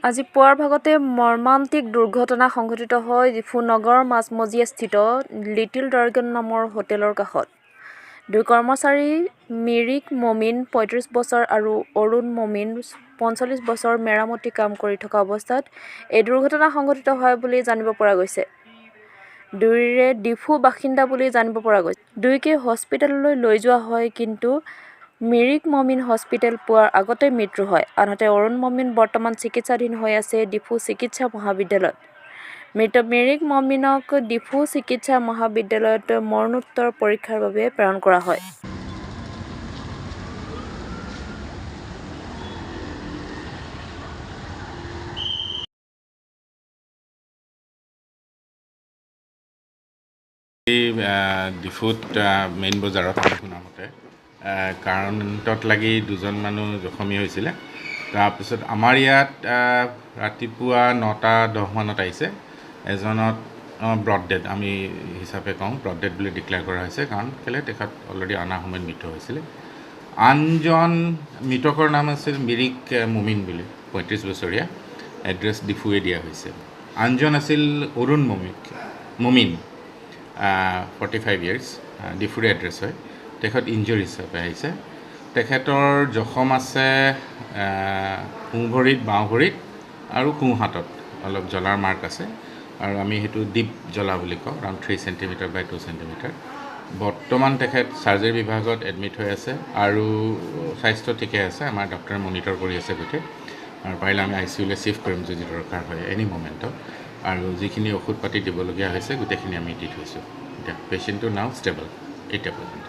আজি পুৱাৰ ভাগতে মৰ্মান্তিক দুৰ্ঘটনা সংঘটিত হয় ডিফু নগৰৰ মাজমজিয়াস্থিত লিটিল ড্ৰাগন নামৰ হোটেলৰ কাষত। দুই কৰ্মচাৰী মিৰিক মমিন ৩৫ বছৰ আৰু অৰুণ মমিন ৪৫ বছৰ মেৰামতি কাম কৰি থকা অৱস্থাত এই দুৰ্ঘটনা সংঘটিত হয় বুলি জানিব পৰা গৈছে। দুয়োৰে ডিফু বাসিন্দা বুলি জানিব পৰা গৈছে। দুয়োকে হস্পিটেললৈ লৈ যোৱা হয়, কিন্তু মিৰিক মমিন হস্পিটেল পোৱাৰ আগতে মৃত্যু হয়। আনহাতে অৰুণ মমিন বৰ্তমান চিকিৎসাধীন হৈ আছে ডিফু চিকিৎসা মহাবিদ্যালয়ত। মৃত মিৰিক মমিনক ডিফু চিকিৎসা মহাবিদ্যালয়ত মৰণোত্তৰ পৰীক্ষাৰ বাবে প্ৰেৰণ কৰা হয়। ডিফুত মেইন বজাৰত আমি শুনামতে কাৰেণ্টত লাগি দুজন মানুহ জখমী হৈছিলে। তাৰপিছত আমাৰ ইয়াত ৰাতিপুৱা 9:10 মানত আহিছে। এজনত ব্ৰড ডেড আমি হিচাপে কওঁ, ব্ৰড ডেড বুলি ডিক্লেয়াৰ কৰা হৈছে, কাৰণ কেলৈ তেখেত অলৰেডি অনা সময়ত মৃত্যু হৈছিলে। আনজন মৃতকৰ নাম আছিল মিৰিক মমিন বুলি, ৩৫ বছৰীয়া, এড্ৰেছ ডিফুৱে দিয়া হৈছে। আনজন আছিল অৰুণ মমিন 45 ইয়াৰ্ছ, ডিফুৰে এড্ৰেছ হয়। তেখেত ইনজৰি হিচাপে আহিছে। তেখেতৰ জখম আছে সোঁ ভৰিত, বাওঁ ভৰিত আৰু সোঁ হাতত অলপ জ্বলাৰ মাৰ্ক আছে, আৰু আমি সেইটো ডিপ জ্বলা বুলি কওঁ, around 3 cm by 2 cm। বৰ্তমান তেখেত চাৰ্জাৰী বিভাগত এডমিট হৈ আছে আৰু স্বাস্থ্য ঠিকে আছে। আমাৰ ডক্টৰে মনিটৰ কৰি আছে গোটেই, আৰু পাৰিলে আমি ICUলৈ চিফ্ট কৰিম যদি দৰকাৰ হয় এনি মমেণ্টত। আৰু যিখিনি ঔষধ পাতি দিবলগীয়া হৈছে গোটেইখিনি আমি দি থৈছোঁ। এতিয়া পেচেণ্টটো নাও ষ্টেবল এতিয়া পৰ্যন্ত।